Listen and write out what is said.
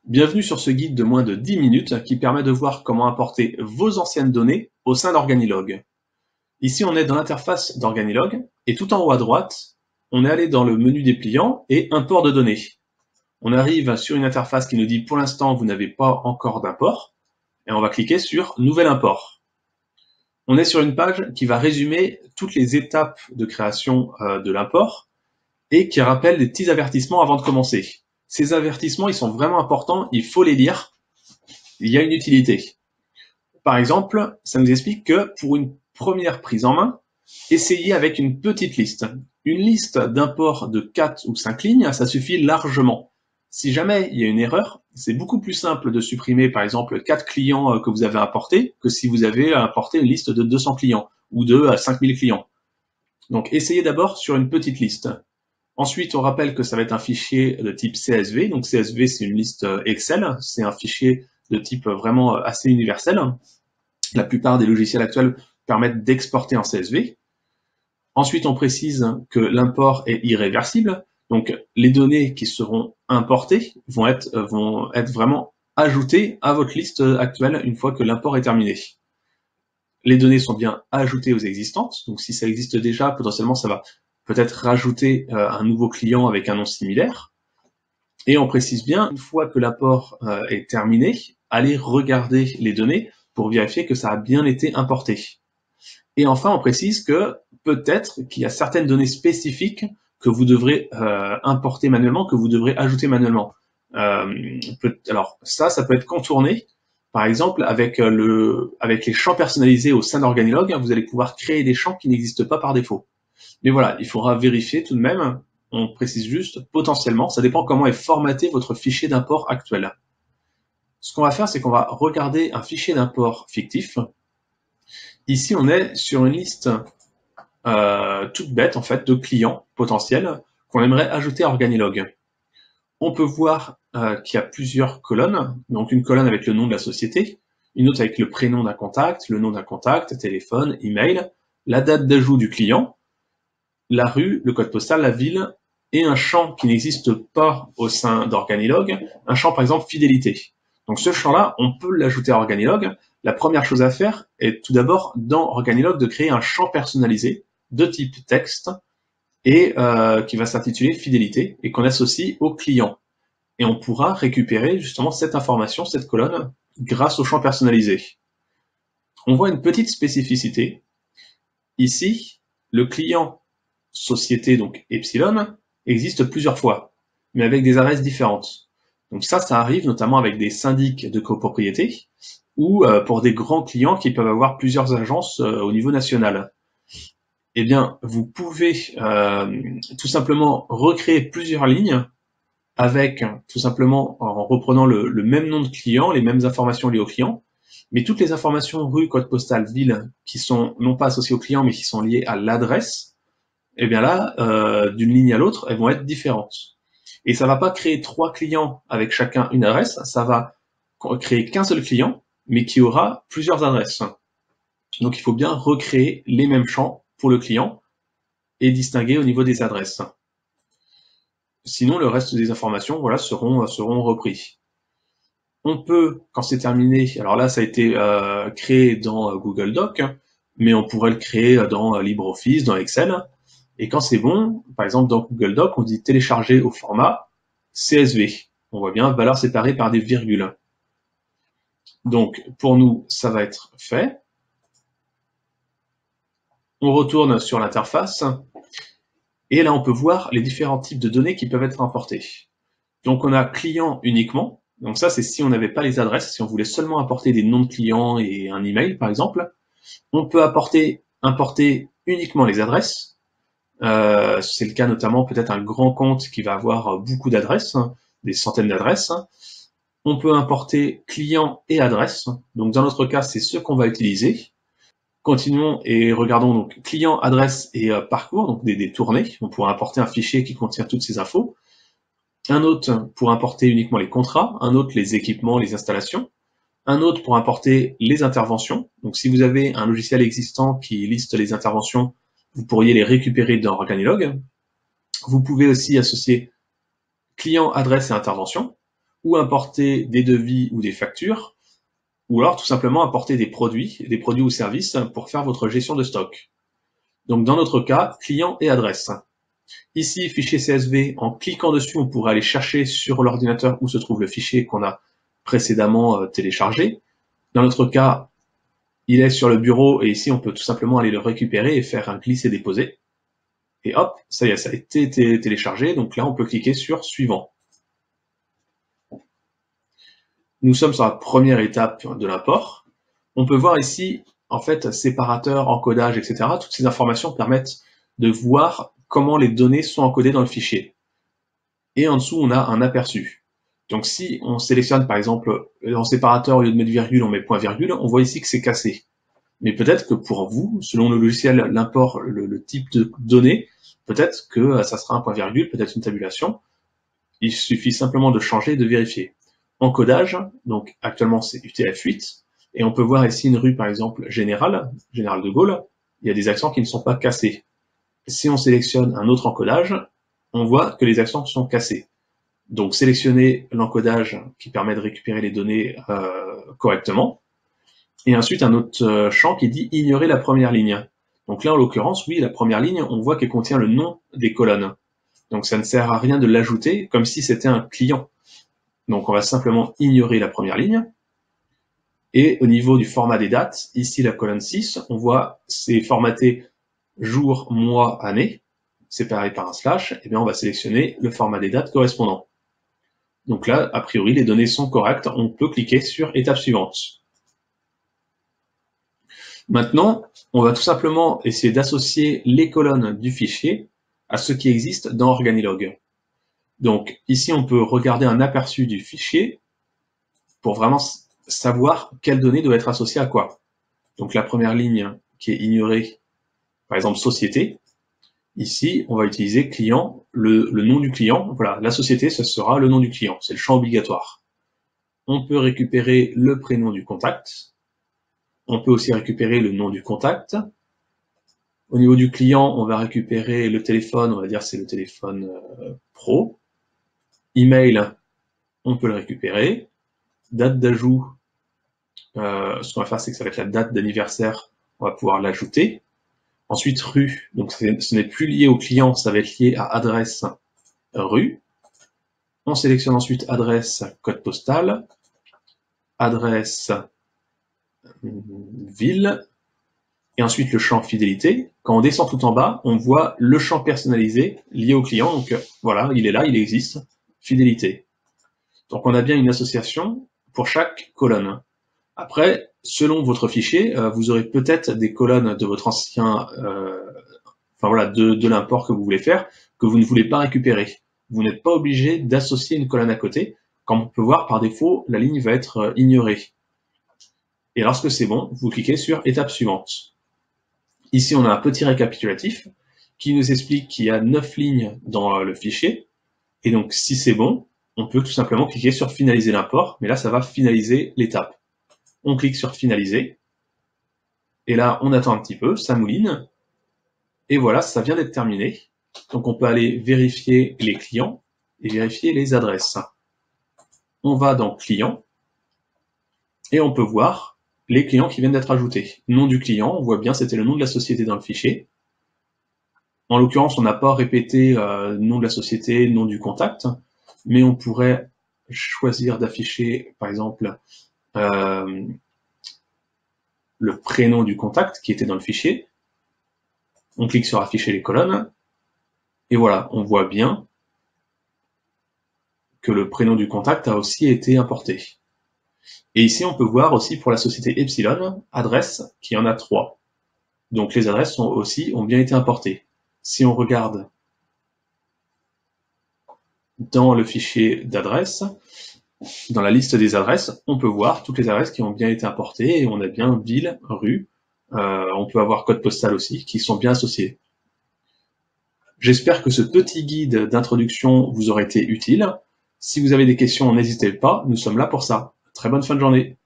Bienvenue sur ce guide de moins de 10 minutes qui permet de voir comment importer vos anciennes données au sein d'Organilog. Ici, on est dans l'interface d'Organilog et tout en haut à droite, on est allé dans le menu dépliant et import de données. On arrive sur une interface qui nous dit pour l'instant vous n'avez pas encore d'import et on va cliquer sur Nouvel import. On est sur une page qui va résumer toutes les étapes de création de l'import et qui rappelle des petits avertissements avant de commencer. Ces avertissements, ils sont vraiment importants, il faut les lire, il y a une utilité. Par exemple, ça nous explique que pour une première prise en main, essayez avec une petite liste. Une liste d'import de 4 ou 5 lignes, ça suffit largement. Si jamais il y a une erreur, c'est beaucoup plus simple de supprimer par exemple 4 clients que vous avez importés que si vous avez importé une liste de 200 clients ou de 5000 clients. Donc essayez d'abord sur une petite liste. Ensuite, on rappelle que ça va être un fichier de type CSV. Donc CSV, c'est une liste Excel. C'est un fichier de type vraiment assez universel. La plupart des logiciels actuels permettent d'exporter en CSV. Ensuite, on précise que l'import est irréversible. Donc les données qui seront importées vont être vraiment ajoutées à votre liste actuelle une fois que l'import est terminé. Les données sont bien ajoutées aux existantes. Donc si ça existe déjà, potentiellement ça va peut-être rajouter un nouveau client avec un nom similaire. Et on précise bien, une fois que l'apport est terminé, allez regarder les données pour vérifier que ça a bien été importé. Et enfin, on précise que peut-être qu'il y a certaines données spécifiques que vous devrez importer manuellement, que vous devrez ajouter manuellement. Alors ça peut être contourné. Par exemple, avec les champs personnalisés au sein d'Organilog, vous allez pouvoir créer des champs qui n'existent pas par défaut. Mais voilà, il faudra vérifier tout de même, on précise juste potentiellement, ça dépend comment est formaté votre fichier d'import actuel. Ce qu'on va faire, c'est qu'on va regarder un fichier d'import fictif. Ici, on est sur une liste toute bête en fait de clients potentiels qu'on aimerait ajouter à Organilog. On peut voir qu'il y a plusieurs colonnes, donc une colonne avec le nom de la société, une autre avec le prénom d'un contact, le nom d'un contact, téléphone, email, la date d'ajout du client, la rue, le code postal, la ville, et un champ qui n'existe pas au sein d'Organilog, un champ par exemple fidélité. Donc ce champ-là, on peut l'ajouter à Organilog. La première chose à faire est tout d'abord dans Organilog de créer un champ personnalisé de type texte et qui va s'intituler fidélité et qu'on associe au client. Et on pourra récupérer justement cette information, cette colonne, grâce au champ personnalisé. On voit une petite spécificité. Ici, le client société, donc Epsilon, existe plusieurs fois, mais avec des adresses différentes. Donc ça arrive notamment avec des syndics de copropriété ou pour des grands clients qui peuvent avoir plusieurs agences au niveau national. Eh bien, vous pouvez tout simplement recréer plusieurs lignes avec tout simplement en reprenant le même nom de client, les mêmes informations liées au client, mais toutes les informations rue, code postal, ville qui sont non pas associées au client mais qui sont liées à l'adresse, et bien là, d'une ligne à l'autre, elles vont être différentes. Et ça va pas créer 3 clients avec chacun une adresse, ça va créer qu'un seul client, mais qui aura plusieurs adresses. Donc il faut bien recréer les mêmes champs pour le client et distinguer au niveau des adresses. Sinon, le reste des informations seront repris. On peut, quand c'est terminé, alors là ça a été créé dans Google Doc, mais on pourrait le créer dans LibreOffice, dans Excel. Et quand c'est bon, par exemple dans Google Doc, on dit télécharger au format CSV. On voit bien valeur séparée par des virgules. Donc pour nous, ça va être fait. On retourne sur l'interface. Et là, on peut voir les différents types de données qui peuvent être importés. Donc on a client uniquement. Donc ça, c'est si on n'avait pas les adresses, si on voulait seulement importer des noms de clients et un email, par exemple. On peut importer uniquement les adresses. C'est le cas notamment peut-être un grand compte qui va avoir beaucoup d'adresses, des centaines d'adresses. On peut importer client et adresse. Donc dans notre cas, c'est ce qu'on va utiliser. Continuons et regardons donc client, adresse et parcours, donc des tournées. On pourra importer un fichier qui contient toutes ces infos. Un autre pour importer uniquement les contrats, un autre les équipements, les installations. Un autre pour importer les interventions. Donc si vous avez un logiciel existant qui liste les interventions, vous pourriez les récupérer dans Organilog. Vous pouvez aussi associer client, adresse et intervention. ou importer des devis ou des factures, ou alors tout simplement importer des produits ou services pour faire votre gestion de stock. Donc dans notre cas, client et adresse. Ici, fichier CSV, en cliquant dessus, on pourrait aller chercher sur l'ordinateur où se trouve le fichier qu'on a précédemment téléchargé. Dans notre cas, il est sur le bureau et ici, on peut tout simplement aller le récupérer et faire un glisser-déposer. Et hop, ça y est, ça a été téléchargé. Donc là, on peut cliquer sur suivant. Nous sommes sur la première étape de l'import. On peut voir ici, en fait, séparateur, encodage, etc. Toutes ces informations permettent de voir comment les données sont encodées dans le fichier. Et en dessous, on a un aperçu. Donc si on sélectionne, par exemple, en séparateur, au lieu de mettre virgule, on met point virgule, on voit ici que c'est cassé. Mais peut-être que pour vous, selon le logiciel, l'import, le type de données, peut-être que ça sera un point virgule, peut-être une tabulation. Il suffit simplement de changer et de vérifier. Encodage, donc actuellement c'est UTF-8, et on peut voir ici une rue par exemple Général de Gaulle, il y a des accents qui ne sont pas cassés. Si on sélectionne un autre encodage, on voit que les accents sont cassés. Donc sélectionnez l'encodage qui permet de récupérer les données correctement, et ensuite un autre champ qui dit ignorer la première ligne. Donc là en l'occurrence, oui, la première ligne, on voit qu'elle contient le nom des colonnes. Donc ça ne sert à rien de l'ajouter comme si c'était un client. Donc on va simplement ignorer la première ligne. Et au niveau du format des dates, ici la colonne 6, on voit c'est formaté jour, mois, année, séparé par un slash, et bien on va sélectionner le format des dates correspondant. Donc là, a priori, les données sont correctes, on peut cliquer sur étape suivante. Maintenant, on va tout simplement essayer d'associer les colonnes du fichier à ce qui existe dans Organilog. Donc ici, on peut regarder un aperçu du fichier pour vraiment savoir quelle donnée doit être associée à quoi. Donc la première ligne qui est ignorée, par exemple société, ici on va utiliser client, le nom du client, voilà, la société ce sera le nom du client, c'est le champ obligatoire. On peut récupérer le prénom du contact, on peut aussi récupérer le nom du contact. Au niveau du client, on va récupérer le téléphone, on va dire c'est le téléphone pro. Email, on peut le récupérer. Date d'ajout, ce qu'on va faire, c'est que ça va être la date d'anniversaire, on va pouvoir l'ajouter. Ensuite, rue, donc ce n'est plus lié au client, ça va être lié à adresse rue. On sélectionne ensuite adresse code postal, adresse ville, et ensuite le champ fidélité. Quand on descend tout en bas, on voit le champ personnalisé lié au client, donc voilà, il est là, il existe, fidélité. Donc on a bien une association pour chaque colonne. Après, selon votre fichier, vous aurez peut-être des colonnes de votre ancien, de l'import que vous voulez faire, que vous ne voulez pas récupérer. Vous n'êtes pas obligé d'associer une colonne à côté. Comme on peut voir, par défaut, la ligne va être ignorée. Et lorsque c'est bon, vous cliquez sur étape suivante. Ici, on a un petit récapitulatif qui nous explique qu'il y a 9 lignes dans le fichier. Et donc, si c'est bon, on peut tout simplement cliquer sur finaliser l'import, mais là, ça va finaliser l'étape. On clique sur finaliser, et là, on attend un petit peu, ça mouline, et voilà, ça vient d'être terminé. Donc, on peut aller vérifier les clients et vérifier les adresses. On va dans client, et on peut voir les clients qui viennent d'être ajoutés. Nom du client, on voit bien, c'était le nom de la société dans le fichier. En l'occurrence, on n'a pas répété nom de la société, nom du contact, mais on pourrait choisir d'afficher, par exemple, le prénom du contact qui était dans le fichier. On clique sur afficher les colonnes, et voilà, on voit bien que le prénom du contact a aussi été importé. Et ici, on peut voir aussi pour la société Epsilon, adresse, qui en a 3. Donc les adresses ont bien été importées. Si on regarde dans le fichier d'adresses, dans la liste des adresses, on peut voir toutes les adresses qui ont bien été importées, et on a bien ville, rue, on peut avoir code postal aussi, qui sont bien associés. J'espère que ce petit guide d'introduction vous aura été utile. Si vous avez des questions, n'hésitez pas, nous sommes là pour ça. Très bonne fin de journée.